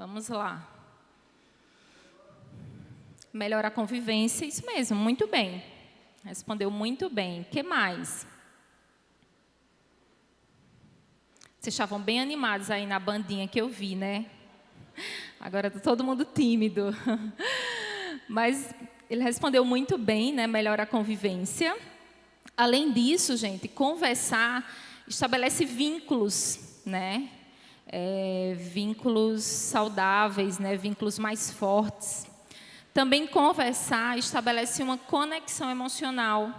Vamos lá. Melhorar a convivência, isso mesmo, muito bem. Respondeu muito bem. O que mais? Vocês estavam bem animados aí na bandinha que eu vi, né? Agora está todo mundo tímido. Mas ele respondeu muito bem, né? Melhora a convivência. Além disso, gente, conversar estabelece vínculos, né? Vínculos saudáveis, né? Vínculos mais fortes. Também conversar estabelece uma conexão emocional.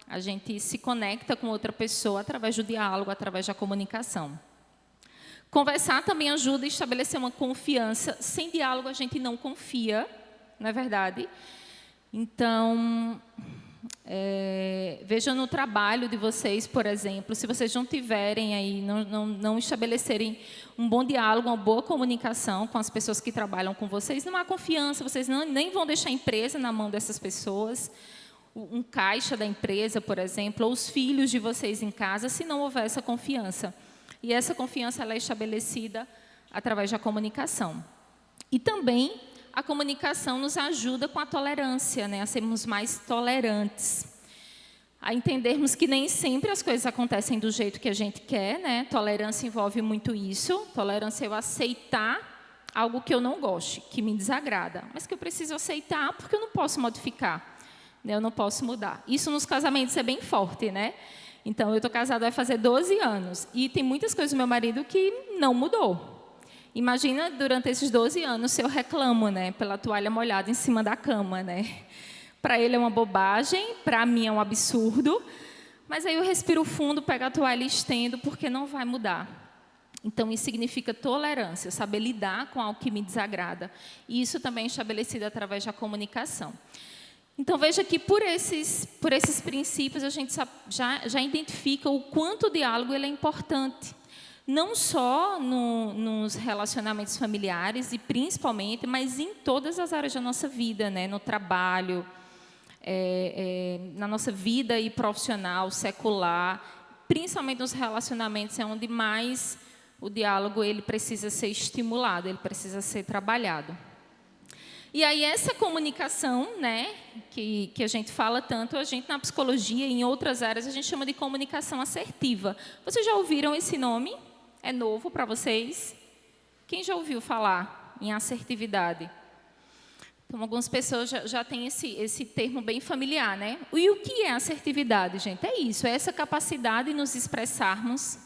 A gente se conecta com outra pessoa através do diálogo, através da comunicação. Conversar também ajuda a estabelecer uma confiança. Sem diálogo, a gente não confia, não é verdade? Então, vejam no trabalho de vocês, por exemplo, se vocês não tiverem aí, não estabelecerem um bom diálogo, uma boa comunicação com as pessoas que trabalham com vocês, não há confiança, vocês nem vão deixar a empresa na mão dessas pessoas, um caixa da empresa, por exemplo, ou os filhos de vocês em casa, se não houver essa confiança. E essa confiança ela é estabelecida através da comunicação. E também a comunicação nos ajuda com a tolerância, né? A sermos mais tolerantes. A entendermos que nem sempre as coisas acontecem do jeito que a gente quer, né? Tolerância envolve muito isso. Tolerância é eu aceitar algo que eu não goste, que me desagrada, mas que eu preciso aceitar porque eu não posso modificar, né? Eu não posso mudar. Isso nos casamentos é bem forte, né? Então, eu estou casada vai fazer 12 anos e tem muitas coisas do meu marido que não mudou. Imagina, durante esses 12 anos, se eu reclamo, né, pela toalha molhada em cima da cama, né? Para ele é uma bobagem, para mim é um absurdo, mas aí eu respiro fundo, pego a toalha e estendo, porque não vai mudar. Então, isso significa tolerância, saber lidar com algo que me desagrada. E isso também é estabelecido através da comunicação. Então, veja que por esses princípios, a gente já identifica o quanto o diálogo ele é importante. Não só nos relacionamentos familiares, e principalmente, mas em todas as áreas da nossa vida, né? No trabalho, na nossa vida e profissional, secular, principalmente nos relacionamentos, é onde mais o diálogo ele precisa ser estimulado, ele precisa ser trabalhado. E aí essa comunicação, né, que a gente fala tanto, a gente na psicologia e em outras áreas, a gente chama de comunicação assertiva. Vocês já ouviram esse nome? É novo para vocês? Quem já ouviu falar em assertividade? Então, algumas pessoas já têm esse termo bem familiar, né? E o que é assertividade, gente? É isso, é essa capacidade de nos expressarmos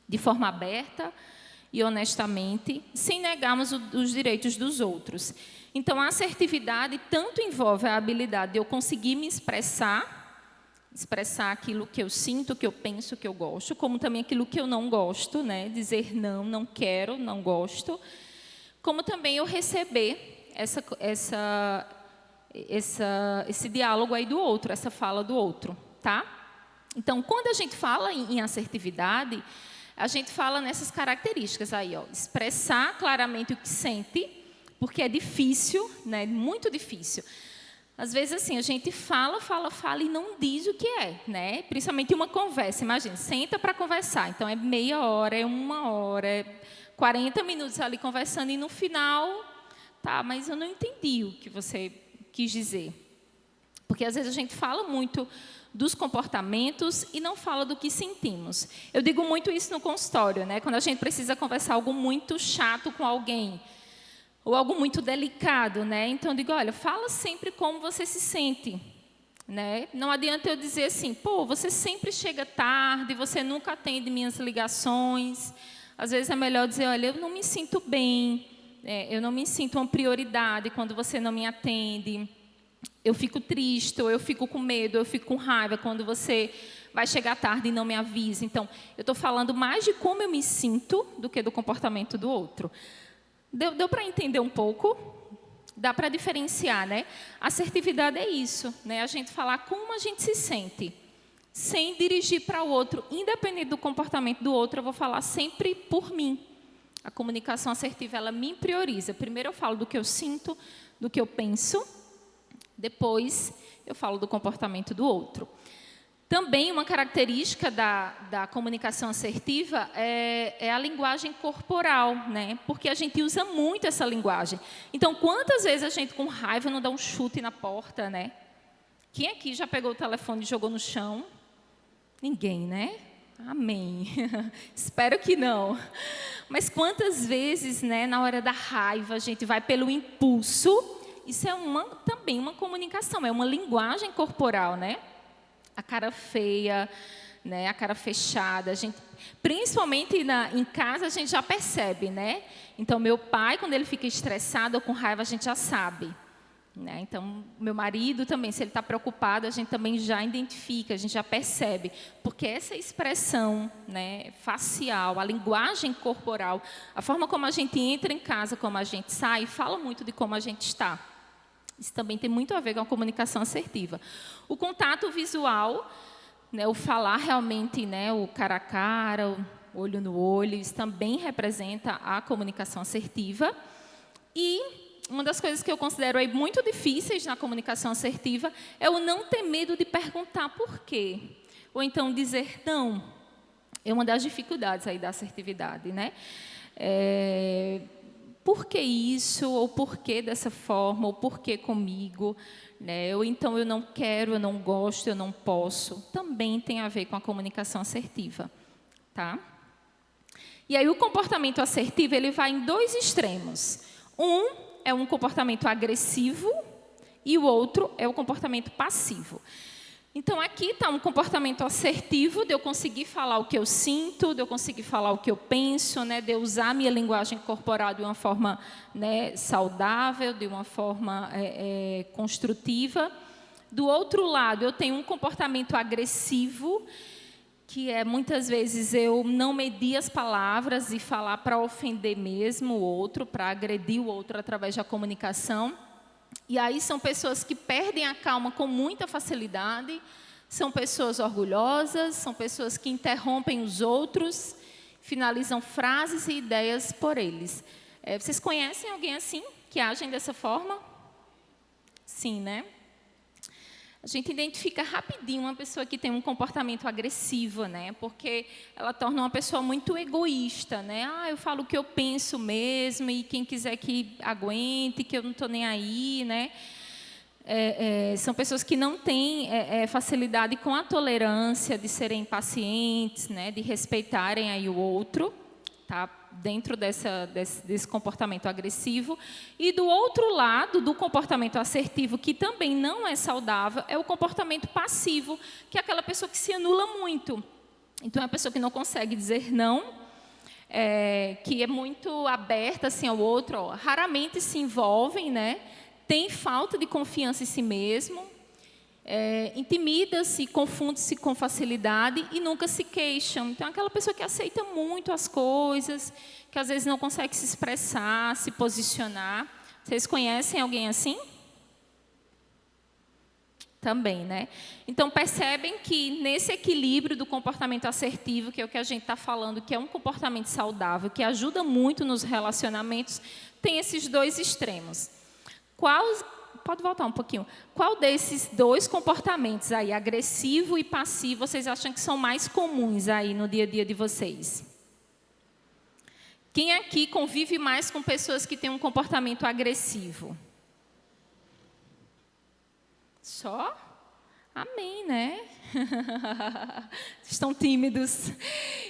de forma aberta e honestamente, sem negarmos os direitos dos outros. Então, a assertividade tanto envolve a habilidade de eu conseguir me expressar aquilo que eu sinto, que eu penso, que eu gosto, como também aquilo que eu não gosto, né? Dizer não, não quero, não gosto. Como também eu receber esse diálogo aí do outro, essa fala do outro, tá? Então, quando a gente fala em assertividade, a gente fala nessas características aí, ó, expressar claramente o que sente, porque é difícil, né? Muito difícil. Às vezes, assim, a gente fala e não diz o que é, né? Principalmente uma conversa. Imagina, senta para conversar. Então, é meia hora, é 1 hora, é 40 minutos ali conversando e no final, tá, mas eu não entendi o que você quis dizer. Porque, às vezes, a gente fala muito dos comportamentos e não fala do que sentimos. Eu digo muito isso no consultório, né? Quando a gente precisa conversar algo muito chato com alguém, ou algo muito delicado, né? Então, eu digo, olha, fala sempre como você se sente, né? Não adianta eu dizer assim, pô, você sempre chega tarde, você nunca atende minhas ligações. Às vezes é melhor dizer, olha, eu não me sinto bem, eu não me sinto uma prioridade quando você não me atende. Eu fico triste, ou eu fico com medo, eu fico com raiva quando você vai chegar tarde e não me avisa. Então, eu estou falando mais de como eu me sinto do que do comportamento do outro. Deu para entender um pouco? Dá para diferenciar, né? Assertividade é isso, né? A gente falar como a gente se sente, sem dirigir para o outro. Independente do comportamento do outro, eu vou falar sempre por mim. A comunicação assertiva, ela me prioriza. Primeiro eu falo do que eu sinto, do que eu penso. Depois eu falo do comportamento do outro. Também uma característica da comunicação assertiva é a linguagem corporal, né? Porque a gente usa muito essa linguagem. Então, quantas vezes a gente com raiva não dá um chute na porta, né? Quem aqui já pegou o telefone e jogou no chão? Ninguém, né? Amém. Espero que não. Mas quantas vezes, né, na hora da raiva, a gente vai pelo impulso? Isso é também uma comunicação, é uma linguagem corporal, né? A cara feia, né, a cara fechada, a gente, principalmente em casa, a gente já percebe, né? Então, meu pai, quando ele fica estressado ou com raiva, a gente já sabe. Né? Então, meu marido também, se ele está preocupado, a gente também já identifica, a gente já percebe. Porque essa expressão, né, facial, a linguagem corporal, a forma como a gente entra em casa, como a gente sai, fala muito de como a gente está. Isso também tem muito a ver com a comunicação assertiva. O contato visual, né, o falar realmente, né, o cara a cara, o olho no olho, isso também representa a comunicação assertiva. E uma das coisas que eu considero aí muito difíceis na comunicação assertiva é o não ter medo de perguntar por quê. Ou então dizer não. É uma das dificuldades aí da assertividade, né? Por que isso? Ou por que dessa forma? Ou por que comigo? Né? Ou então eu não quero, eu não gosto, eu não posso. Também tem a ver com a comunicação assertiva. Tá? E aí o comportamento assertivo ele vai em dois extremos. É um comportamento agressivo e o outro é o comportamento passivo. Então, aqui está um comportamento assertivo, de eu conseguir falar o que eu sinto, de eu conseguir falar o que eu penso, né, de eu usar a minha linguagem corporal de uma forma, né, saudável, de uma forma construtiva. Do outro lado, eu tenho um comportamento agressivo, que é muitas vezes eu não medir as palavras e falar para ofender mesmo o outro, para agredir o outro através da comunicação. E aí são pessoas que perdem a calma com muita facilidade, são pessoas orgulhosas, são pessoas que interrompem os outros, finalizam frases e ideias por eles. Vocês conhecem alguém assim, que agem dessa forma? Sim, né? A gente identifica rapidinho uma pessoa que tem um comportamento agressivo, né? Porque ela torna uma pessoa muito egoísta, né? Eu falo o que eu penso mesmo e quem quiser que aguente, que eu não estou nem aí, né? São pessoas que não têm facilidade com a tolerância de serem pacientes, né? De respeitarem aí o outro, tá? Dentro desse comportamento agressivo. E do outro lado, do comportamento assertivo, que também não é saudável, é o comportamento passivo, que é aquela pessoa que se anula muito. Então, é uma pessoa que não consegue dizer não, que é muito aberta assim, ao outro, raramente se envolvem, né? Tem falta de confiança em si mesmo, intimida-se, confunde-se com facilidade e nunca se queixam. Então, é aquela pessoa que aceita muito as coisas, que às vezes não consegue se expressar, se posicionar. Vocês conhecem alguém assim? Também, né? Então, percebem que nesse equilíbrio do comportamento assertivo, que é o que a gente está falando, que é um comportamento saudável, que ajuda muito nos relacionamentos, tem esses dois extremos. Pode voltar um pouquinho. Qual desses dois comportamentos aí, agressivo e passivo, vocês acham que são mais comuns aí no dia a dia de vocês? Quem aqui convive mais com pessoas que têm um comportamento agressivo? Só? Amém, né? Estão tímidos.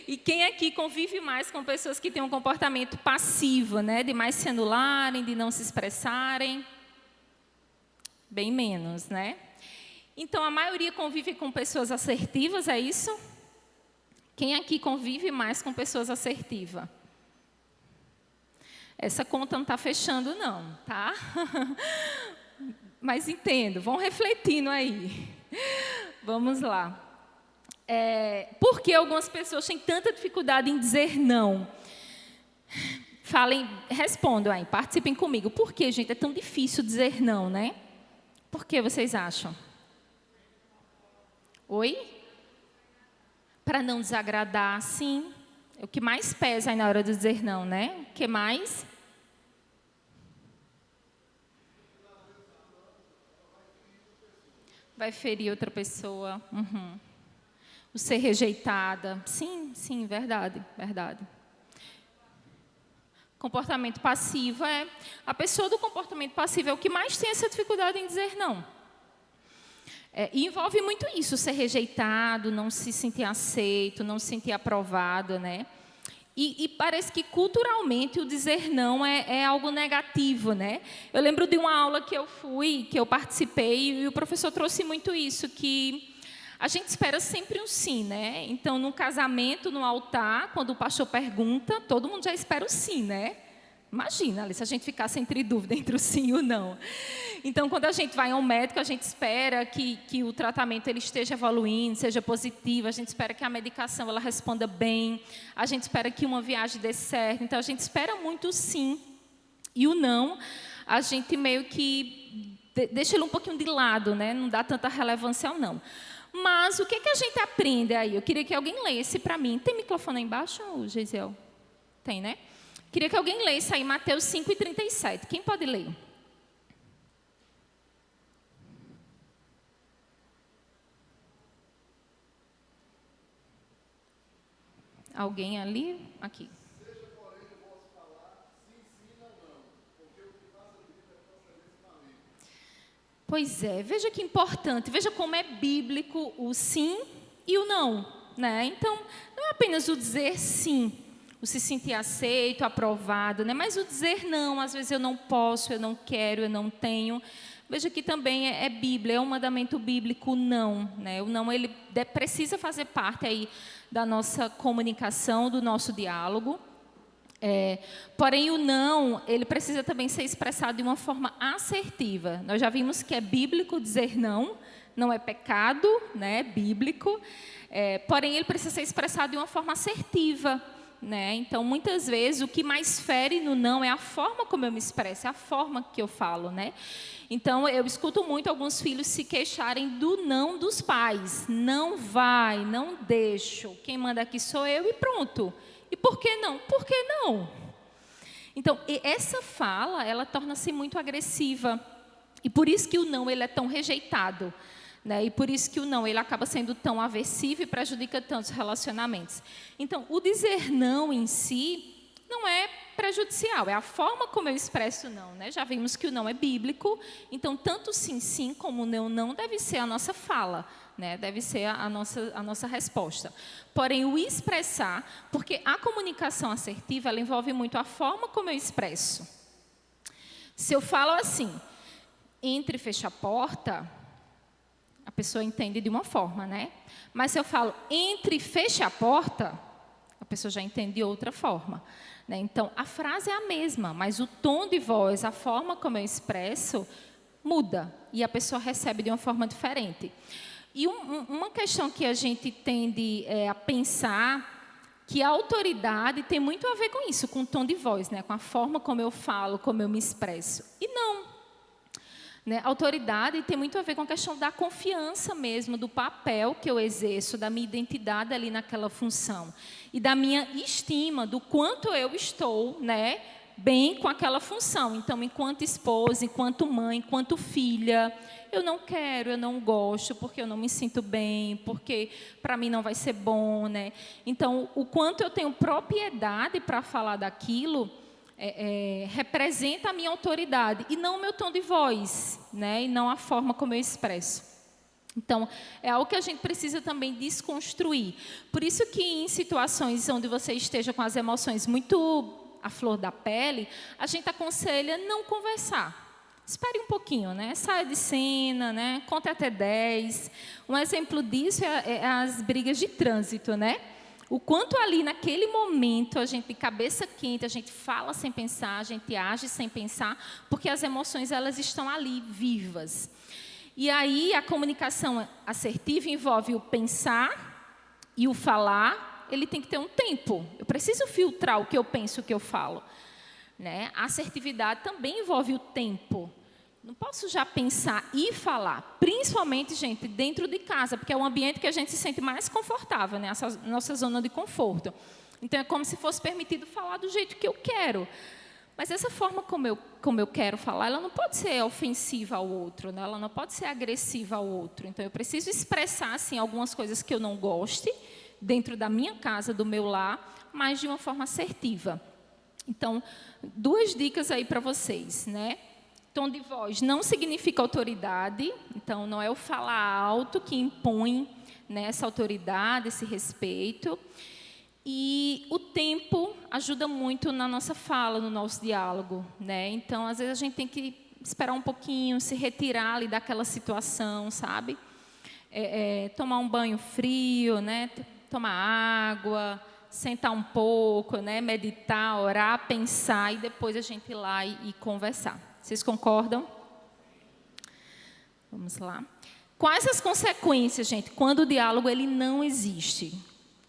E quem aqui convive mais com pessoas que têm um comportamento passivo, né? De mais se anularem, de não se expressarem? Bem menos, né? Então, a maioria convive com pessoas assertivas, é isso? Quem aqui convive mais com pessoas assertivas? Essa conta não está fechando, não, tá? Mas entendo, vão refletindo aí. Vamos lá. Por que algumas pessoas têm tanta dificuldade em dizer não? Respondam aí, participem comigo. Por que, gente, é tão difícil dizer não, né? Por que vocês acham? Oi? Para não desagradar, sim. É o que mais pesa aí na hora de dizer não, né? O que mais? Vai ferir outra pessoa. Uhum. o ser rejeitada. Sim, sim, verdade, verdade. Comportamento passivo a pessoa do comportamento passivo é o que mais tem essa dificuldade em dizer não. E envolve muito isso, ser rejeitado, não se sentir aceito, não se sentir aprovado, né? E parece que culturalmente o dizer não é algo negativo, né? Eu lembro de uma aula que eu fui, que eu participei, e o professor trouxe muito isso, que a gente espera sempre um sim, né? Então, no casamento, no altar, quando o pastor pergunta, todo mundo já espera o sim, né? Imagina, ali, se a gente ficasse entre dúvida entre o sim e o não. Então, quando a gente vai ao médico, a gente espera que o tratamento ele esteja evoluindo, seja positivo, a gente espera que a medicação ela responda bem, a gente espera que uma viagem dê certo. Então, a gente espera muito o sim. E o não, a gente meio que deixa ele um pouquinho de lado, né? Não dá tanta relevância ao não. Mas o que a gente aprende aí? Eu queria que alguém lesse para mim. Tem microfone aí embaixo, Geisiel? Tem, né? Queria que alguém lesse aí Mateus 5:37. Quem pode ler? Alguém ali? Aqui. Seja, porém, o vosso falar, sim, sim, não, porque o que passa do livro é procedimento. Pois é, veja que importante, veja como é bíblico o sim e o não, né? Então, não é apenas o dizer sim, o se sentir aceito, aprovado, né? Mas o dizer não, às vezes eu não posso, eu não quero, eu não tenho. Veja que também é Bíblia, é um mandamento bíblico o não, né? O não ele precisa fazer parte aí da nossa comunicação, do nosso diálogo. Porém, o não, ele precisa também ser expressado de uma forma assertiva. Nós já vimos que é bíblico dizer não, não é pecado, né? É bíblico. Porém, ele precisa ser expressado de uma forma assertiva. Né? Então, muitas vezes, o que mais fere no não é a forma como eu me expresso, é a forma que eu falo. Né? Então, eu escuto muito alguns filhos se queixarem do não dos pais. Não vai, não deixo, quem manda aqui sou eu e pronto. E por que não? Por que não? Então, essa fala, ela torna-se muito agressiva. E por isso que o não ele é tão rejeitado. Né? E por isso que o não ele acaba sendo tão aversivo e prejudica tantos relacionamentos. Então, o dizer não em si não é prejudicial, é a forma como eu expresso o não. Né? Já vimos que o não é bíblico, então tanto sim, sim, como o não deve ser a nossa fala, né? Deve ser a nossa resposta. Porém, o expressar, porque a comunicação assertiva ela envolve muito a forma como eu expresso. Se eu falo assim, entre e fecha a porta, a pessoa entende de uma forma, né? Mas se eu falo entre e fecha a porta, a pessoa já entende de outra forma. Né? Então, a frase é a mesma, mas o tom de voz, a forma como eu expresso, muda. E a pessoa recebe de uma forma diferente. E uma questão que a gente tende a pensar, que a autoridade tem muito a ver com isso, com o tom de voz, né? Com a forma como eu falo, como eu me expresso. E não. Né? Autoridade tem muito a ver com a questão da confiança mesmo, do papel que eu exerço, da minha identidade ali naquela função. E da minha estima, do quanto eu estou, né, bem com aquela função. Então, enquanto esposa, enquanto mãe, enquanto filha, eu não quero, eu não gosto, porque eu não me sinto bem, porque para mim não vai ser bom. Né? Então, o quanto eu tenho propriedade para falar daquilo, representa a minha autoridade e não o meu tom de voz, né? E não a forma como eu expresso. Então, é algo que a gente precisa também desconstruir. Por isso que em situações onde você esteja com as emoções muito à flor da pele, a gente aconselha não conversar. Espere um pouquinho, né? Saia de cena, né? Conte até 10. Um exemplo disso é as brigas de trânsito, né? O quanto ali, naquele momento, a gente de cabeça quente, a gente fala sem pensar, a gente age sem pensar, porque as emoções, elas estão ali, vivas. E aí, a comunicação assertiva envolve o pensar e o falar, ele tem que ter um tempo. Eu preciso filtrar o que eu penso, o que eu falo. Né? A assertividade também envolve o tempo. Não posso já pensar e falar, principalmente, gente, dentro de casa, porque é o ambiente que a gente se sente mais confortável, né? Essa nossa zona de conforto. Então, é como se fosse permitido falar do jeito que eu quero. Mas essa forma como eu quero falar, ela não pode ser ofensiva ao outro, né? Ela não pode ser agressiva ao outro. Então, eu preciso expressar, assim, algumas coisas que eu não goste, dentro da minha casa, do meu lar, mas de uma forma assertiva. Então, 2 dicas aí para vocês, né? Tom de voz não significa autoridade, então não é o falar alto que impõe, né, essa autoridade, esse respeito. E o tempo ajuda muito na nossa fala, no nosso diálogo, né? Então, às vezes a gente tem que esperar um pouquinho, se retirar ali daquela situação, sabe? Tomar um banho frio, né? Tomar água, sentar um pouco, né? Meditar, orar, pensar e depois a gente ir lá e conversar. Vocês concordam? Vamos lá. Quais as consequências, gente, quando o diálogo ele não existe?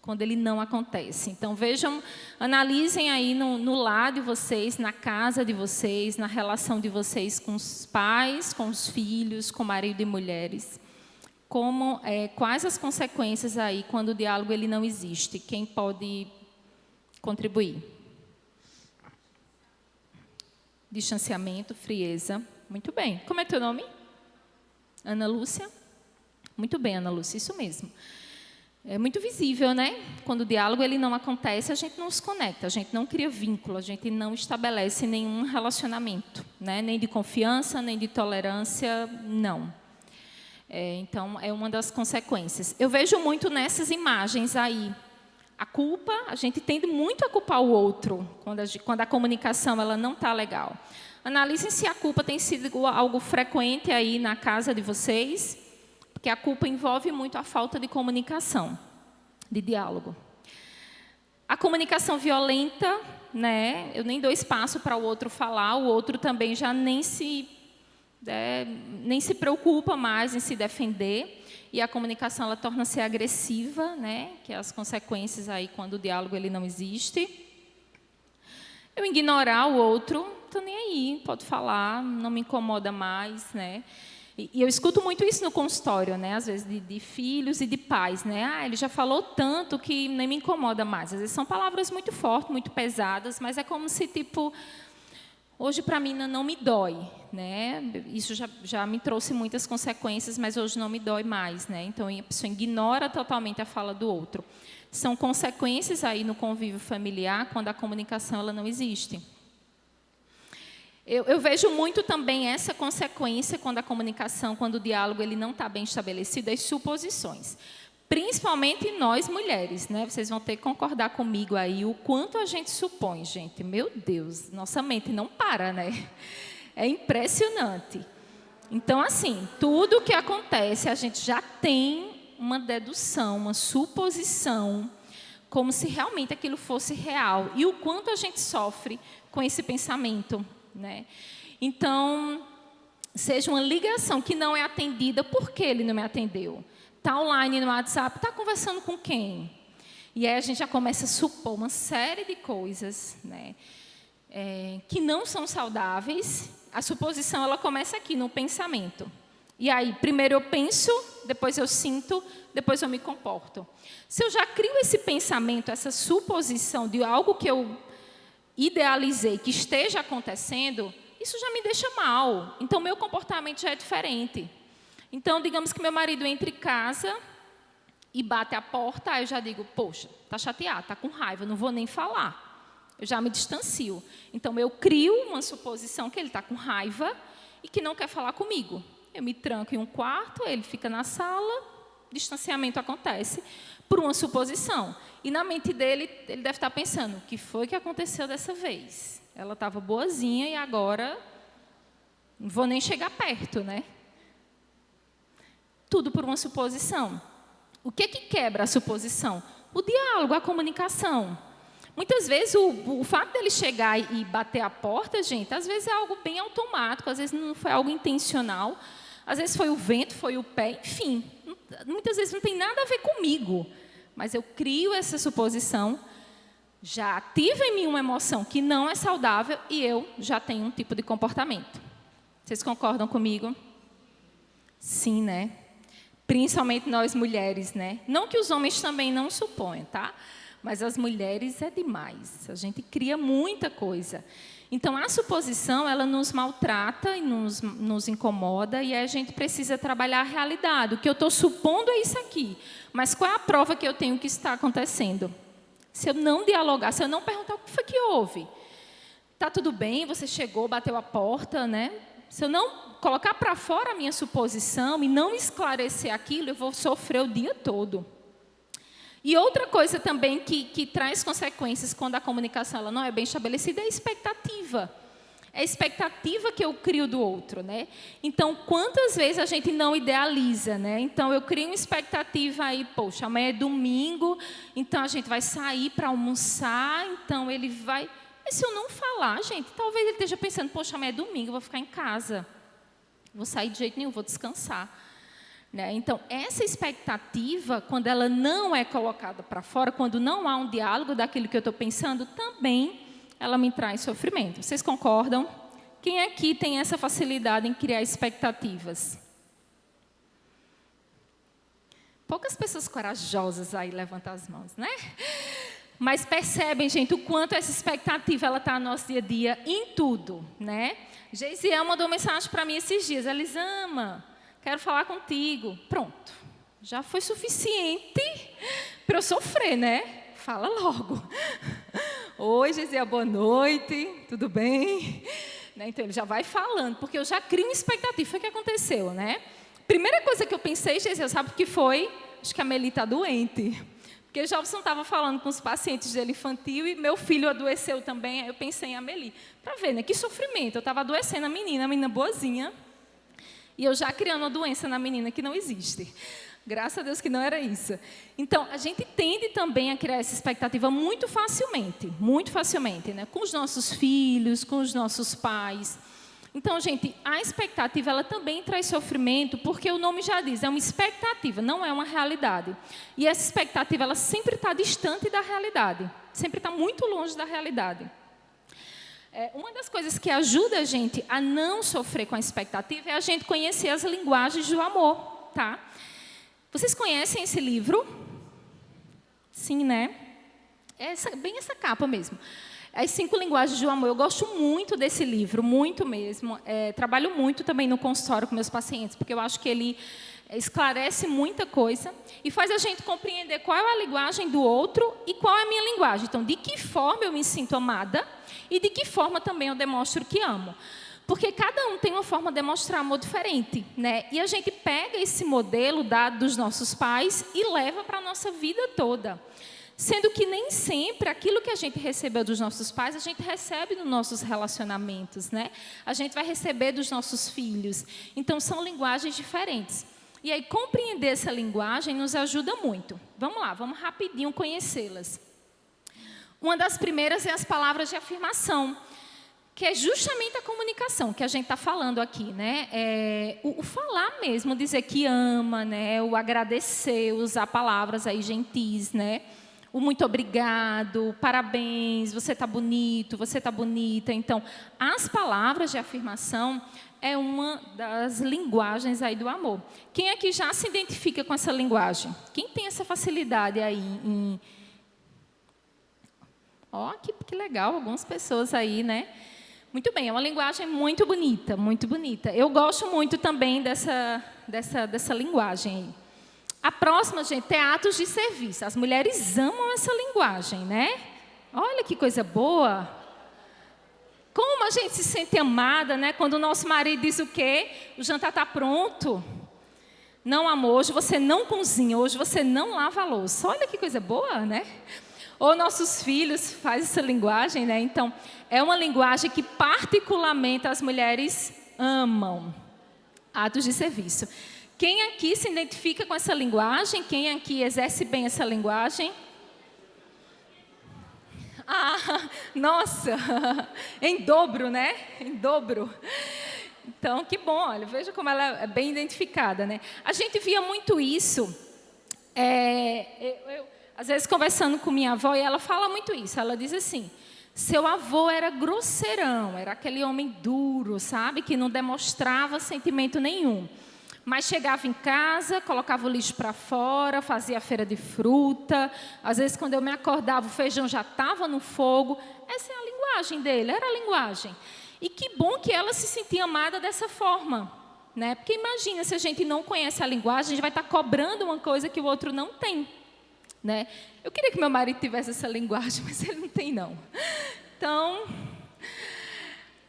Quando ele não acontece. Então, vejam, analisem aí no lar de vocês, na casa de vocês, na relação de vocês com os pais, com os filhos, com marido e mulheres. Quais as consequências aí quando o diálogo ele não existe? Quem pode contribuir? Distanciamento, frieza. Muito bem. Como é teu nome? Ana Lúcia? Muito bem, Ana Lúcia, isso mesmo. É muito visível, né? Quando o diálogo ele não acontece, a gente não se conecta, a gente não cria vínculo, a gente não estabelece nenhum relacionamento, né? Nem de confiança, nem de tolerância, não. Então, é uma das consequências. Eu vejo muito nessas imagens aí. A culpa, a gente tende muito a culpar o outro, quando a comunicação ela não está legal. Analisem se a culpa tem sido algo frequente aí na casa de vocês, porque a culpa envolve muito a falta de comunicação, de diálogo. A comunicação violenta, né? Eu nem dou espaço para o outro falar, o outro também já nem se preocupa mais em se defender, e a comunicação ela torna-se agressiva, né? Que é as consequências aí quando o diálogo ele não existe. Eu ignorar o outro, estou nem aí, pode falar, não me incomoda mais, né? E eu escuto muito isso no consultório, né? Às vezes de filhos e de pais, né? Ele já falou tanto que nem me incomoda mais. Às vezes são palavras muito fortes, muito pesadas, mas é como se, tipo, hoje para mim não me dói, né? Isso já me trouxe muitas consequências, mas hoje não me dói mais, né? Então, a pessoa ignora totalmente a fala do outro. São consequências aí no convívio familiar quando a comunicação ela não existe. Eu vejo muito também essa consequência quando a comunicação, quando o diálogo ele não está bem estabelecido, as suposições. Principalmente nós mulheres, né? Vocês vão ter que concordar comigo aí o quanto a gente supõe, gente. Meu Deus, nossa mente não para, né? É impressionante. Então, assim, tudo o que acontece, a gente já tem uma dedução, uma suposição, como se realmente aquilo fosse real. E o quanto a gente sofre com esse pensamento, né? Então, seja uma ligação que não é atendida, por que ele não me atendeu? Está online no WhatsApp, está conversando com quem? E aí a gente já começa a supor uma série de coisas, né? Que não são saudáveis. A suposição ela começa aqui no pensamento. E aí, primeiro eu penso, depois eu sinto, depois eu me comporto. Se eu já crio esse pensamento, essa suposição de algo que eu idealizei que esteja acontecendo, isso já me deixa mal. Então, meu comportamento já é diferente. Então, digamos que meu marido entre em casa e bate a porta, aí eu já digo, poxa, está chateado, está com raiva, não vou nem falar. Eu já me distancio. Então, eu crio uma suposição que ele está com raiva e que não quer falar comigo. Eu me tranco em um quarto, ele fica na sala, distanciamento acontece por uma suposição. E na mente dele, ele deve estar pensando, o que foi que aconteceu dessa vez? Ela estava boazinha e agora não vou nem chegar perto, né? Tudo por uma suposição. O que quebra a suposição? O diálogo, a comunicação. Muitas vezes, o fato dele chegar e bater a porta, gente, às vezes é algo bem automático, às vezes não foi algo intencional, às vezes foi o vento, foi o pé, enfim. Muitas vezes não tem nada a ver comigo, mas eu crio essa suposição, já ativa em mim uma emoção que não é saudável e eu já tenho um tipo de comportamento. Vocês concordam comigo? Sim, né? Principalmente nós mulheres, né? Não que os homens também não suponham, tá? Mas as mulheres é demais. A gente cria muita coisa. Então, a suposição, ela nos maltrata e nos incomoda, e aí a gente precisa trabalhar a realidade. O que eu estou supondo é isso aqui, mas qual é a prova que eu tenho que está acontecendo? Se eu não dialogar, se eu não perguntar o que foi que houve, está tudo bem, você chegou, bateu a porta, né? Se eu não colocar para fora a minha suposição e não esclarecer aquilo, eu vou sofrer o dia todo. E outra coisa também que traz consequências quando a comunicação ela não é bem estabelecida é a expectativa. É a expectativa que eu crio do outro, né? Então, quantas vezes a gente não idealiza, né? Então, eu crio uma expectativa aí, poxa, amanhã é domingo, então a gente vai sair para almoçar, então ele vai... Mas se eu não falar, gente, talvez ele esteja pensando, poxa, amanhã é domingo, eu vou ficar em casa. Não vou sair de jeito nenhum, vou descansar. Né? Então, essa expectativa, quando ela não é colocada para fora, quando não há um diálogo daquilo que eu estou pensando, também ela me traz sofrimento. Vocês concordam? Quem aqui tem essa facilidade em criar expectativas? Poucas pessoas corajosas aí levantam as mãos, né? Mas percebem, gente, o quanto essa expectativa ela está no nosso dia a dia, em tudo, né? Geisiel mandou mensagem para mim esses dias. Elisama, quero falar contigo. Pronto. Já foi suficiente para eu sofrer, né? Fala logo. Oi, Geisiel, boa noite. Tudo bem? Né? Então, ele já vai falando, porque eu já crio uma expectativa. Foi o que aconteceu, né? Primeira coisa que eu pensei, Geisiel, sabe o que foi? Acho que a Meli está doente. Porque o Jobson estava falando com os pacientes dele infantil e meu filho adoeceu também, aí eu pensei em Amelie. Para ver, né? Que sofrimento. Eu estava adoecendo a menina boazinha, e eu já criando uma doença na menina que não existe. Graças a Deus que não era isso. Então, a gente tende também a criar essa expectativa muito facilmente, né? Com os nossos filhos, com os nossos pais. Então, gente, a expectativa, ela também traz sofrimento, porque o nome já diz, é uma expectativa, não é uma realidade. E essa expectativa, ela sempre está distante da realidade, sempre está muito longe da realidade. Uma das coisas que ajuda a gente a não sofrer com a expectativa é a gente conhecer as linguagens do amor, tá? Vocês conhecem esse livro? Sim, né? Bem essa capa mesmo. As 5 linguagens do amor. Eu gosto muito desse livro, muito mesmo. Trabalho muito também no consultório com meus pacientes, porque eu acho que ele esclarece muita coisa e faz a gente compreender qual é a linguagem do outro e qual é a minha linguagem. Então, de que forma eu me sinto amada e de que forma também eu demonstro que amo. Porque cada um tem uma forma de demonstrar amor diferente, né? E a gente pega esse modelo dado dos nossos pais e leva para a nossa vida toda. Sendo que nem sempre aquilo que a gente recebeu dos nossos pais, a gente recebe nos nossos relacionamentos, né? A gente vai receber dos nossos filhos. Então, são linguagens diferentes. E aí, compreender essa linguagem nos ajuda muito. Vamos lá, vamos rapidinho conhecê-las. Uma das primeiras é as palavras de afirmação, que é justamente a comunicação que a gente está falando aqui, né? O falar mesmo, dizer que ama, né? O agradecer, usar palavras aí gentis, né? O muito obrigado, parabéns, você está bonito, você está bonita. Então, as palavras de afirmação é uma das linguagens aí do amor. Quem aqui já se identifica com essa linguagem? Quem tem essa facilidade aí em... Ó, que legal, algumas pessoas aí, né? Muito bem, é uma linguagem muito bonita, muito bonita. Eu gosto muito também dessa linguagem aí. A próxima, gente, é atos de serviço. As mulheres amam essa linguagem, né? Olha que coisa boa. Como a gente se sente amada, né? Quando o nosso marido diz o quê? O jantar está pronto. Não, amor, hoje você não cozinha, hoje você não lava a louça. Olha que coisa boa, né? Ou nossos filhos fazem essa linguagem, né? Então, é uma linguagem que particularmente as mulheres amam. Atos de serviço. Quem aqui se identifica com essa linguagem? Quem aqui exerce bem essa linguagem? Ah, nossa! Em dobro, né? Em dobro. Então, que bom, olha, veja como ela é bem identificada, né? A gente via muito isso, às vezes conversando com minha avó, e ela fala muito isso, ela diz assim, seu avô era grosseirão, era aquele homem duro, sabe? Que não demonstrava sentimento nenhum. Mas chegava em casa, colocava o lixo para fora, fazia a feira de fruta. Às vezes, quando eu me acordava, o feijão já estava no fogo. Essa é a linguagem dele, era a linguagem. E que bom que ela se sentia amada dessa forma, né? Porque imagina, se a gente não conhece a linguagem, a gente vai estar cobrando uma coisa que o outro não tem, né? Eu queria que meu marido tivesse essa linguagem, mas ele não tem, não. Então,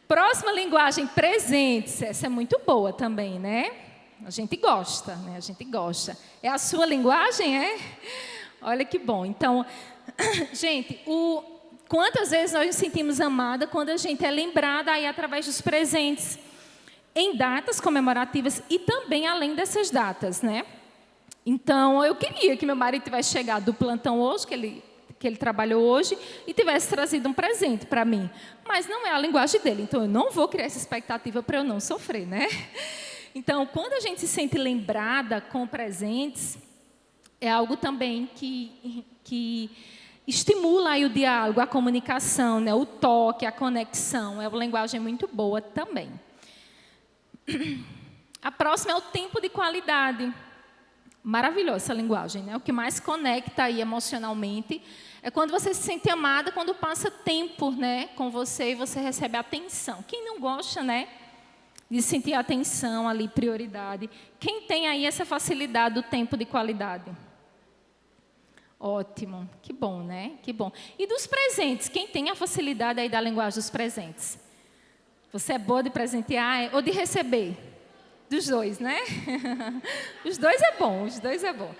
próxima linguagem, presentes. Essa é muito boa também, né? A gente gosta, né? A gente gosta. É a sua linguagem, é? Olha que bom. Então, gente, quantas vezes nós nos sentimos amada quando a gente é lembrada aí através dos presentes, em datas comemorativas e também além dessas datas, né? Então, eu queria que meu marido tivesse chegado do plantão hoje, que ele trabalhou hoje, e tivesse trazido um presente para mim. Mas não é a linguagem dele, então eu não vou criar essa expectativa para eu não sofrer, né? Então, quando a gente se sente lembrada com presentes, é algo também que estimula aí o diálogo, a comunicação, né? O toque, a conexão. É uma linguagem muito boa também. A próxima é o tempo de qualidade. Maravilhosa essa linguagem, né? O que mais conecta aí emocionalmente é quando você se sente amada, quando passa tempo, né, com você e você recebe atenção. Quem não gosta, né, de sentir atenção ali, prioridade? Quem tem aí essa facilidade do tempo de qualidade? Ótimo, que bom, né? Que bom. E dos presentes, quem tem a facilidade aí da linguagem dos presentes? Você é boa de presentear ou de receber? Dos dois, né? Os dois é bom, os dois é bom.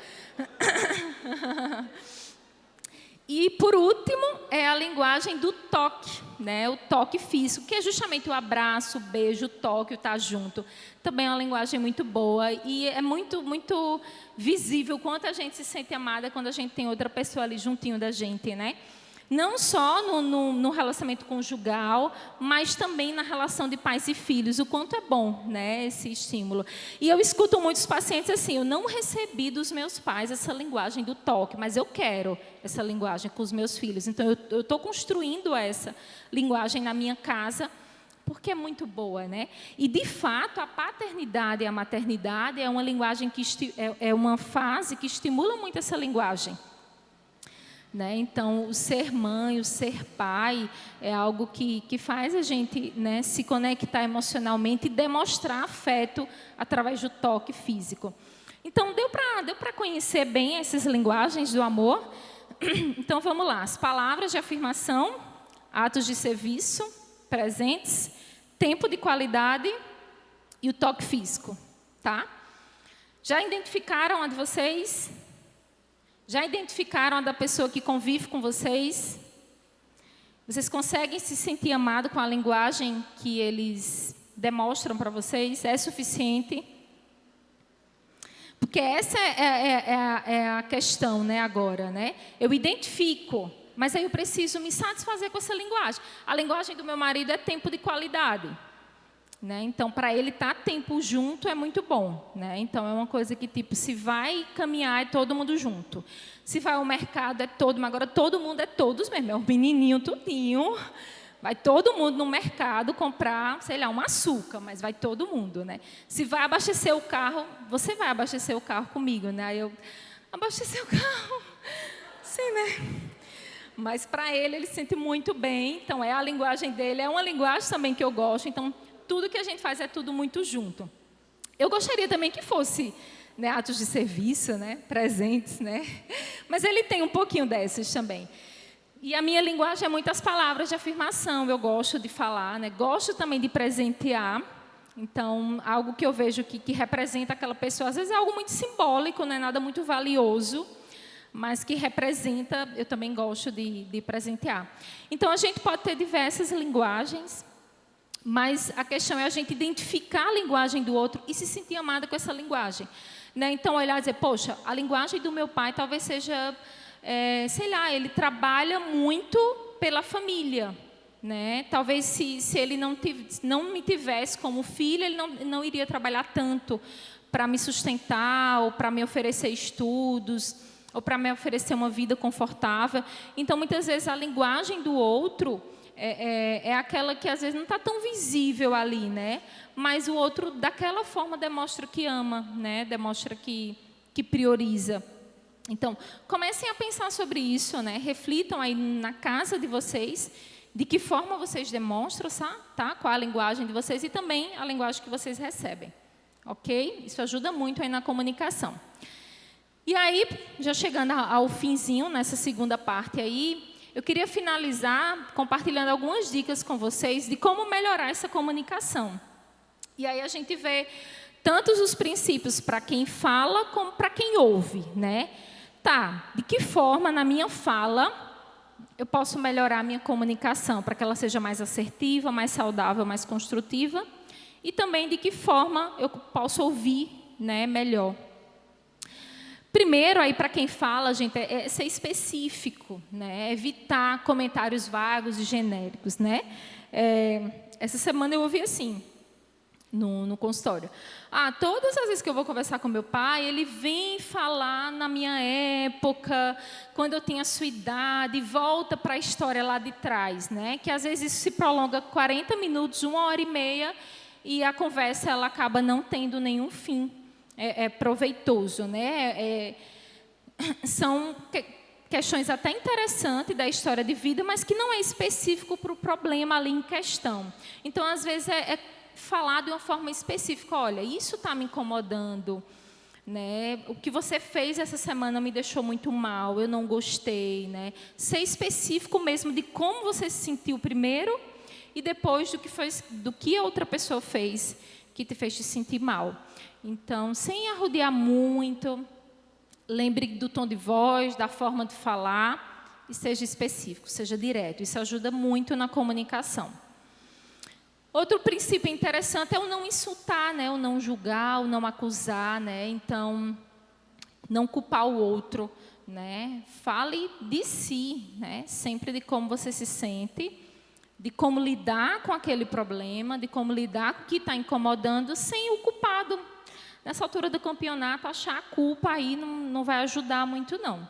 E, por último, é a linguagem do toque, né? O toque físico, que é justamente o abraço, o beijo, o toque, o estar junto. Também é uma linguagem muito boa e é muito, muito visível quanto a gente se sente amada quando a gente tem outra pessoa ali juntinho da gente, né? Não só no relacionamento conjugal, mas também na relação de pais e filhos. O quanto é bom, né, esse estímulo. E eu escuto muitos pacientes assim, eu não recebi dos meus pais essa linguagem do toque, mas eu quero essa linguagem com os meus filhos. Então, eu estou construindo essa linguagem na minha casa, porque é muito boa, né? E, de fato, a paternidade e a maternidade é uma linguagem é uma fase que estimula muito essa linguagem. Né? Então, o ser mãe, o ser pai, é algo que faz a gente, né, se conectar emocionalmente e demonstrar afeto através do toque físico. Então, deu para conhecer bem essas linguagens do amor? Então, vamos lá. As palavras de afirmação, atos de serviço, presentes, tempo de qualidade e o toque físico. Tá? Já identificaram a de vocês? Já identificaram a da pessoa que convive com vocês? Vocês conseguem se sentir amado com a linguagem que eles demonstram para vocês? É suficiente? Porque essa é a questão, né, agora, né? Eu identifico, mas aí eu preciso me satisfazer com essa linguagem. A linguagem do meu marido é tempo de qualidade. Né? Então, para ele estar tempo junto é muito bom. Né? Então, é uma coisa que, tipo, se vai caminhar, é todo mundo junto. Se vai ao mercado, é todo mundo. Agora, todo mundo é todos mesmo. É o menininho, tudinho. Vai todo mundo no mercado comprar, sei lá, um açúcar, mas vai todo mundo. Né? Se vai abastecer o carro, você vai abastecer o carro comigo. Né? Aí eu, abastecer o carro? Sim, né? Mas, para ele se sente muito bem. Então, é a linguagem dele. É uma linguagem também que eu gosto. Então, tudo que a gente faz é tudo muito junto. Eu gostaria também que fosse, né, atos de serviço, né, presentes, né? Mas ele tem um pouquinho dessas também. E a minha linguagem é muitas palavras de afirmação. Eu gosto de falar, né? Gosto também de presentear. Então, algo que eu vejo que representa aquela pessoa, às vezes é algo muito simbólico, não é nada muito valioso, mas que representa, eu também gosto de presentear. Então, a gente pode ter diversas linguagens, mas a questão é a gente identificar a linguagem do outro e se sentir amada com essa linguagem. Né? Então, olhar e dizer, poxa, a linguagem do meu pai talvez seja, sei lá, ele trabalha muito pela família. Né? Talvez se ele não me tivesse como filho, ele não iria trabalhar tanto para me sustentar ou para me oferecer estudos ou para me oferecer uma vida confortável. Então, muitas vezes, a linguagem do outro é aquela que às vezes não está tão visível ali, né? Mas o outro, daquela forma, demonstra que ama, né? Demonstra que prioriza. Então, comecem a pensar sobre isso, né? Reflitam aí na casa de vocês, de que forma vocês demonstram, tá? Qual a linguagem de vocês e também a linguagem que vocês recebem, ok? Isso ajuda muito aí na comunicação. E aí, já chegando ao finzinho, nessa segunda parte aí, eu queria finalizar compartilhando algumas dicas com vocês de como melhorar essa comunicação. E aí a gente vê tantos os princípios para quem fala como para quem ouve, né? Tá, de que forma na minha fala eu posso melhorar a minha comunicação para que ela seja mais assertiva, mais saudável, mais construtiva? E também de que forma eu posso ouvir, né, melhor. Primeiro, aí para quem fala, gente, é ser específico, né? Evitar comentários vagos e genéricos, né? Essa semana eu ouvi assim, no consultório. Todas as vezes que eu vou conversar com meu pai, ele vem falar na minha época, quando eu tinha a sua idade, volta para a história lá de trás, né? Que às vezes isso se prolonga 40 minutos, 1h30, e a conversa ela acaba não tendo nenhum fim. É proveitoso, né? São questões até interessantes da história de vida, mas que não é específico para o problema ali em questão. Então, às vezes, é falar de uma forma específica. Olha, isso está me incomodando, né? O que você fez essa semana me deixou muito mal, eu não gostei, né? Ser específico mesmo de como você se sentiu primeiro e depois do que a outra pessoa fez que te fez te sentir mal. Então, sem arrodear muito, lembre do tom de voz, da forma de falar e seja específico, seja direto. Isso ajuda muito na comunicação. Outro princípio interessante é o não insultar, né? O não julgar, o não acusar, né? Então, não culpar o outro, né? Fale de si, né? Sempre de como você se sente, de como lidar com aquele problema, de como lidar com o que está incomodando sem o culpado. Nessa altura do campeonato, achar a culpa aí não vai ajudar muito, não,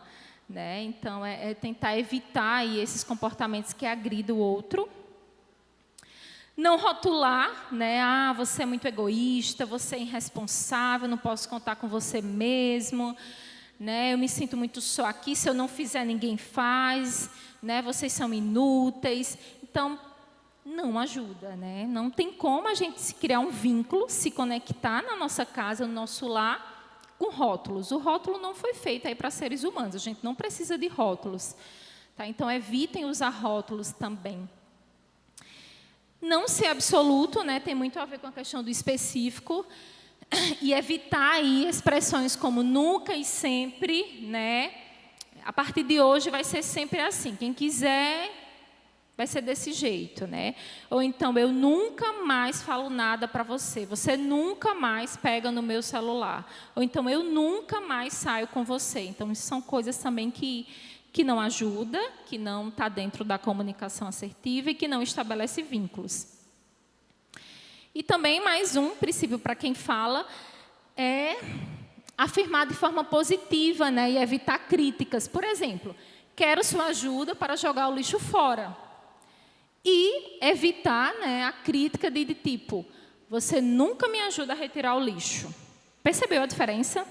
né? Então, é tentar evitar aí esses comportamentos que agridem o outro. Não rotular, né? Você é muito egoísta, você é irresponsável, não posso contar com você mesmo, né? Eu me sinto muito só aqui, se eu não fizer, ninguém faz, né? Vocês são inúteis. Então, não ajuda, né? Não tem como a gente se criar um vínculo, se conectar na nossa casa, no nosso lar, com rótulos. O rótulo não foi feito aí para seres humanos, a gente não precisa de rótulos, tá? Então, evitem usar rótulos também. Não ser absoluto, né? Tem muito a ver com a questão do específico, e evitar aí expressões como nunca e sempre, né? A partir de hoje vai ser sempre assim, quem quiser vai ser desse jeito, né? Ou então, eu nunca mais falo nada para você, você nunca mais pega no meu celular. Ou então, eu nunca mais saio com você. Então, isso são coisas também que não ajuda, que não está dentro da comunicação assertiva e que não estabelece vínculos. E também, mais um princípio para quem fala, é afirmar de forma positiva, né? E evitar críticas. Por exemplo, quero sua ajuda para jogar o lixo fora. E evitar, né, a crítica de tipo, você nunca me ajuda a retirar o lixo. Percebeu a diferença?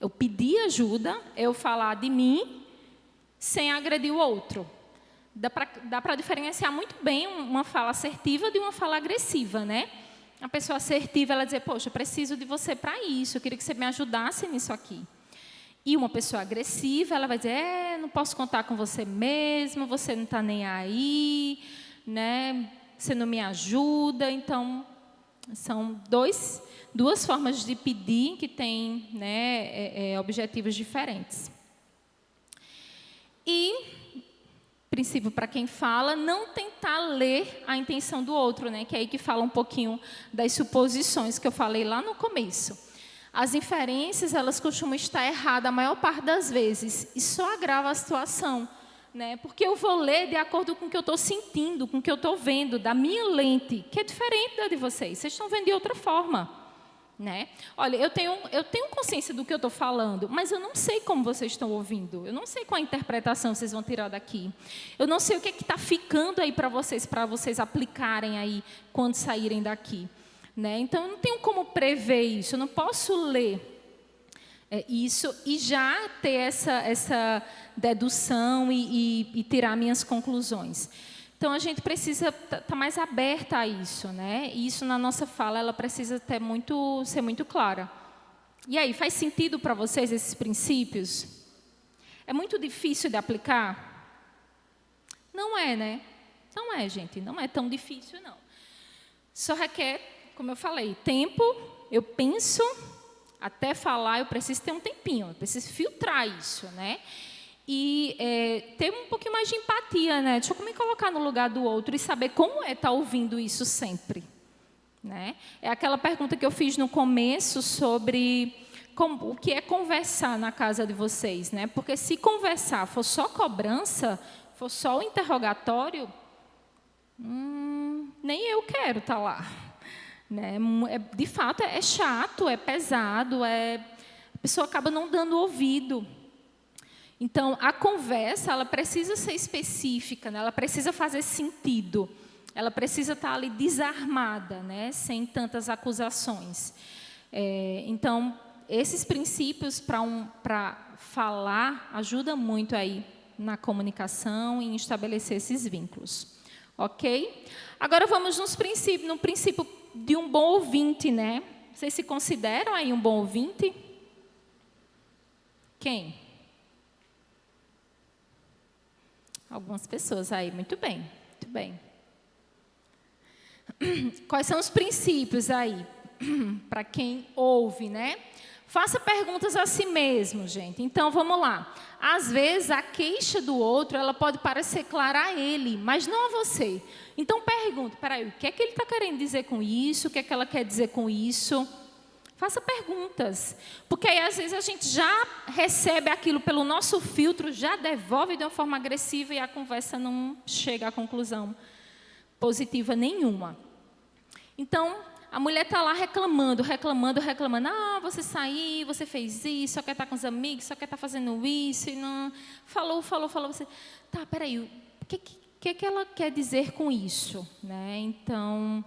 Eu pedir ajuda, eu falar de mim, sem agredir o outro. Dá para diferenciar muito bem uma fala assertiva de uma fala agressiva, né? A pessoa assertiva, ela dizer, poxa, eu preciso de você para isso, eu queria que você me ajudasse nisso aqui. E uma pessoa agressiva, ela vai dizer, não posso contar com você mesmo, você não está nem aí, né? Você não me ajuda. Então, são duas formas de pedir que têm, né, objetivos diferentes. E, princípio para quem fala, não tentar ler a intenção do outro, né? Que é aí que fala um pouquinho das suposições que eu falei lá no começo. As inferências, elas costumam estar erradas a maior parte das vezes, e só agrava a situação, né? Porque eu vou ler de acordo com o que eu estou sentindo, com o que eu estou vendo, da minha lente, que é diferente da de vocês. Vocês estão vendo de outra forma, né? Olha, eu tenho consciência do que eu estou falando, mas eu não sei como vocês estão ouvindo. Eu não sei qual a interpretação vocês vão tirar daqui. Eu não sei o que está ficando aí para vocês aplicarem aí quando saírem daqui, né? Então, eu não tenho como prever isso. Eu não posso ler isso e já ter essa dedução e tirar minhas conclusões. Então, a gente precisa estar mais aberta a isso, né? E isso, na nossa fala, ela precisa ser muito clara. E aí, faz sentido para vocês esses princípios? É muito difícil de aplicar? Não é, né? Não é, gente. Não é tão difícil, não. Só requer, como eu falei, tempo. Eu penso, até falar, eu preciso ter um tempinho. Eu preciso filtrar isso, né? E ter um pouquinho mais de empatia, né? Deixa eu me colocar no lugar do outro e saber como é estar ouvindo isso sempre, né? É aquela pergunta que eu fiz no começo sobre o que é conversar na casa de vocês, né? Porque se conversar for só cobrança, for só o interrogatório, nem eu quero estar lá, né? De fato, é chato, é pesado, a pessoa acaba não dando ouvido. Então, a conversa, ela precisa ser específica, né? Ela precisa fazer sentido, ela precisa estar ali desarmada, né? Sem tantas acusações. Então, esses princípios para falar ajudam muito aí na comunicação e em estabelecer esses vínculos. Ok? Agora, vamos no princípio de um bom ouvinte, né? Vocês se consideram aí um bom ouvinte? Quem? Algumas pessoas aí, muito bem, muito bem. Quais são os princípios aí, para quem ouve, né? Faça perguntas a si mesmo, gente. Então, vamos lá. Às vezes, a queixa do outro, ela pode parecer clara a ele, mas não a você. Então, pergunte, peraí, o que é que ele está querendo dizer com isso? O que é que ela quer dizer com isso? Faça perguntas, porque aí às vezes a gente já recebe aquilo pelo nosso filtro, já devolve de uma forma agressiva e a conversa não chega a conclusão positiva nenhuma. Então, a mulher está lá reclamando. Ah, você saiu, você fez isso, só quer estar com os amigos, só quer estar fazendo isso, e não... Falou. Você, tá, peraí, o que ela quer dizer com isso? Né? Então,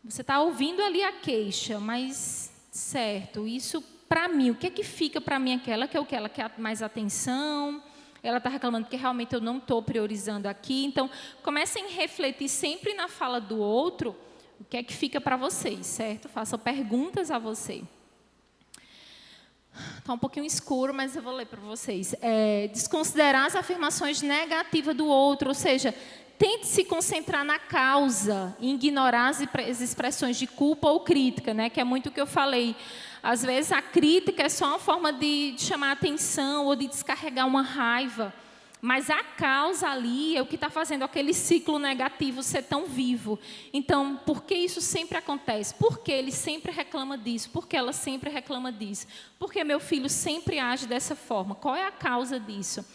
você está ouvindo ali a queixa, mas, certo, isso para mim, o que é que fica para mim aquela que é o que ela quer mais atenção? Ela está reclamando porque realmente eu não estou priorizando aqui. Então, comecem a refletir sempre na fala do outro, o que é que fica para vocês, certo? Façam perguntas a você. Está um pouquinho escuro, mas eu vou ler para vocês. Desconsiderar as afirmações negativas do outro, ou seja, tente se concentrar na causa e ignorar as expressões de culpa ou crítica, né? Que é muito o que eu falei. Às vezes a crítica é só uma forma de chamar atenção ou de descarregar uma raiva. Mas a causa ali é o que está fazendo aquele ciclo negativo ser tão vivo. Então, por que isso sempre acontece? Por que ele sempre reclama disso? Por que ela sempre reclama disso? Por que meu filho sempre age dessa forma? Qual é a causa disso?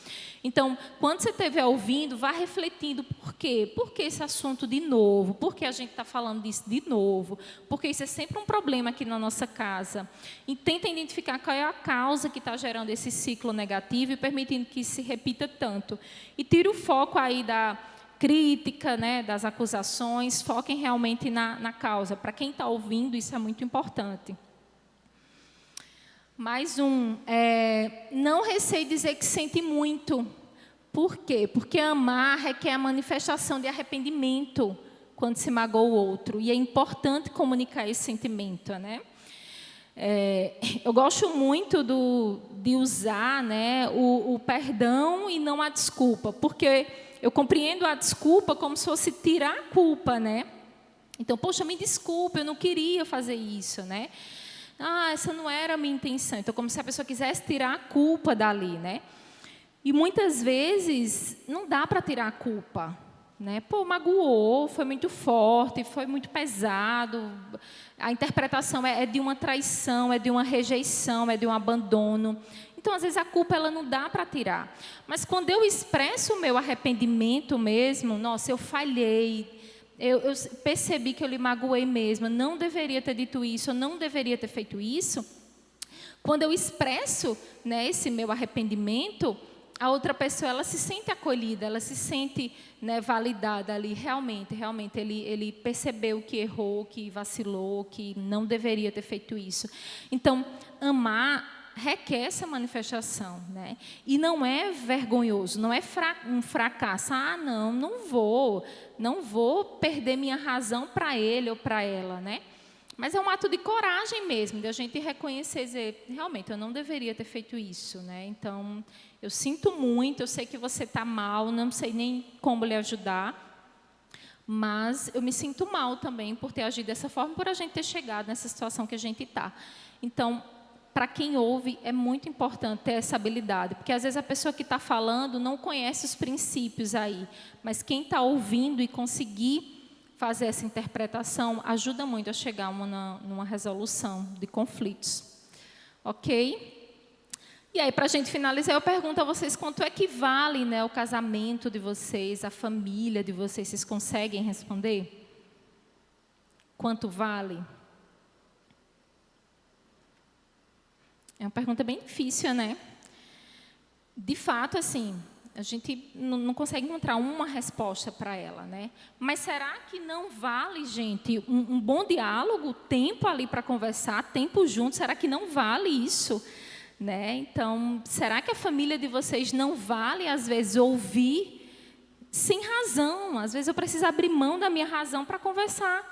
Então, quando você estiver ouvindo, vá refletindo por quê? Por que esse assunto de novo? Por que a gente está falando disso de novo? Porque isso é sempre um problema aqui na nossa casa. E tenta identificar qual é a causa que está gerando esse ciclo negativo e permitindo que se repita tanto. E tire o foco aí da crítica, né, das acusações, foquem realmente na causa. Para quem está ouvindo, isso é muito importante. Mais um, não receie dizer que sente muito. Por quê? Porque amar requer a manifestação de arrependimento quando se magoa o outro. E é importante comunicar esse sentimento, né? Eu gosto muito de usar, né, o perdão e não a desculpa. Porque eu compreendo a desculpa como se fosse tirar a culpa, né? Então, poxa, me desculpa, eu não queria fazer isso, né? Ah, essa não era a minha intenção. Então, como se a pessoa quisesse tirar a culpa dali, né? E muitas vezes não dá para tirar a culpa, né? Pô, magoou, foi muito forte, foi muito pesado. A interpretação é de uma traição, é de uma rejeição, é de um abandono. Então, às vezes, a culpa ela não dá para tirar. Mas quando eu expresso o meu arrependimento mesmo, nossa, eu falhei, eu percebi que eu lhe magoei mesmo, eu não deveria ter dito isso, eu não deveria ter feito isso. Quando eu expresso, né, esse meu arrependimento, a outra pessoa, ela se sente acolhida, ela se sente, né, validada ali. Realmente ele percebeu que errou, que vacilou, que não deveria ter feito isso. Então, amar requer essa manifestação, né? E não é vergonhoso, não é um fracasso. Ah, não vou perder minha razão para ele ou para ela, né? Mas é um ato de coragem mesmo, de a gente reconhecer e dizer, realmente, eu não deveria ter feito isso, né? Então, eu sinto muito, eu sei que você está mal, não sei nem como lhe ajudar, mas eu me sinto mal também por ter agido dessa forma, por a gente ter chegado nessa situação que a gente está. Então, para quem ouve, é muito importante ter essa habilidade, porque às vezes a pessoa que está falando não conhece os princípios aí, mas quem está ouvindo e conseguir fazer essa interpretação ajuda muito a chegar numa resolução de conflitos. Ok? E aí, para a gente finalizar, eu pergunto a vocês quanto é que vale, né, o casamento de vocês, a família de vocês. Vocês conseguem responder? Quanto vale? É uma pergunta bem difícil, né? De fato, assim, a gente não consegue encontrar uma resposta para ela, né? Mas será que não vale, gente, um bom diálogo, tempo ali para conversar, tempo junto, será que não vale isso? Né? Então, será que a família de vocês não vale, às vezes, ouvir sem razão? Às vezes eu preciso abrir mão da minha razão para conversar.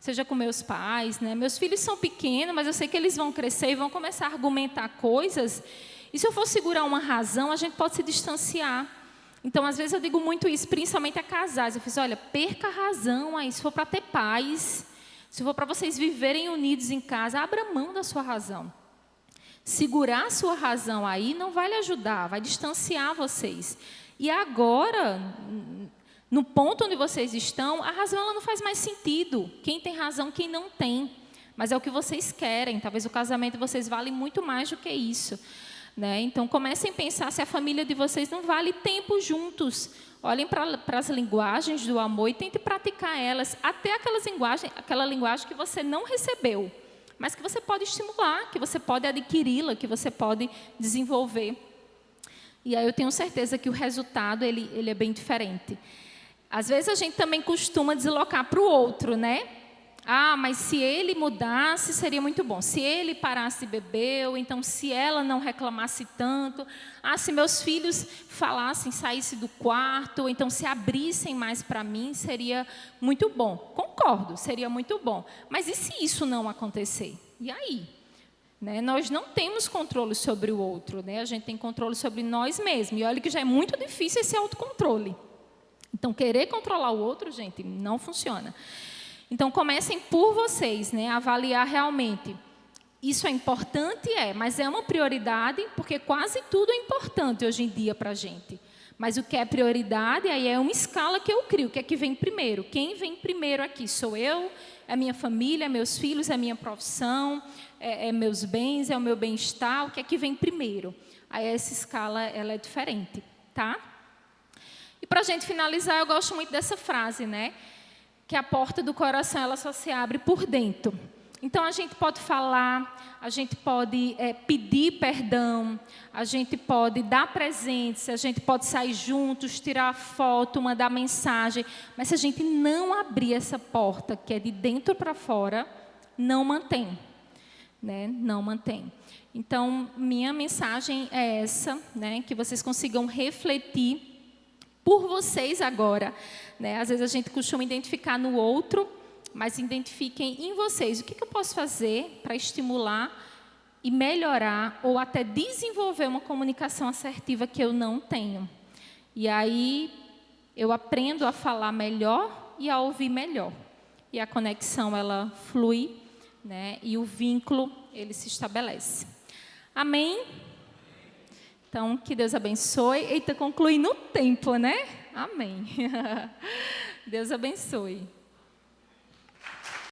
Seja com meus pais, né? Meus filhos são pequenos, mas eu sei que eles vão crescer e vão começar a argumentar coisas. E se eu for segurar uma razão, a gente pode se distanciar. Então, às vezes eu digo muito isso, principalmente a casais. Eu fiz, olha, perca a razão aí, se for para ter paz, se for para vocês viverem unidos em casa, abra mão da sua razão. Segurar a sua razão aí não vai lhe ajudar, vai distanciar vocês. E agora, no ponto onde vocês estão, a razão ela não faz mais sentido. Quem tem razão, quem não tem. Mas é o que vocês querem. Talvez o casamento de vocês vale muito mais do que isso. Né? Então, comecem a pensar se a família de vocês não vale tempo juntos. Olhem para as linguagens do amor e tentem praticar elas. Até aquela linguagem que você não recebeu, mas que você pode estimular, que você pode adquiri-la, que você pode desenvolver. E aí eu tenho certeza que o resultado ele é bem diferente. Às vezes a gente também costuma deslocar para o outro, né? Ah, mas se ele mudasse, seria muito bom. Se ele parasse de beber, ou então se ela não reclamasse tanto. Ah, se meus filhos falassem, saíssem do quarto, ou então se abrissem mais para mim, seria muito bom. Concordo, seria muito bom. Mas e se isso não acontecer? E aí? Né? Nós não temos controle sobre o outro, né? A gente tem controle sobre nós mesmos. E olha que já é muito difícil esse autocontrole. Então, querer controlar o outro, gente, não funciona. Então, comecem por vocês, né, a avaliar realmente. Isso é importante? Mas é uma prioridade, porque quase tudo é importante hoje em dia para a gente. Mas o que é prioridade, aí é uma escala que eu crio. O que é que vem primeiro? Quem vem primeiro aqui? Sou eu? É minha família? É meus filhos? É minha profissão? É meus bens? É o meu bem-estar? O que é que vem primeiro? Aí essa escala, ela é diferente, tá? E para a gente finalizar, eu gosto muito dessa frase, né? Que a porta do coração ela só se abre por dentro. Então, a gente pode falar, a gente pode pedir perdão, a gente pode dar presentes, a gente pode sair juntos, tirar foto, mandar mensagem. Mas se a gente não abrir essa porta, que é de dentro para fora, não mantém. Né? Não mantém. Então, minha mensagem é essa, né? Que vocês consigam refletir por vocês agora, né? Às vezes a gente costuma identificar no outro, mas identifiquem em vocês. O que eu posso fazer para estimular e melhorar ou até desenvolver uma comunicação assertiva que eu não tenho? E aí eu aprendo a falar melhor e a ouvir melhor. E a conexão ela flui, né? E o vínculo ele se estabelece. Amém? Então, que Deus abençoe. Eita, conclui no tempo, né? Amém. Deus abençoe.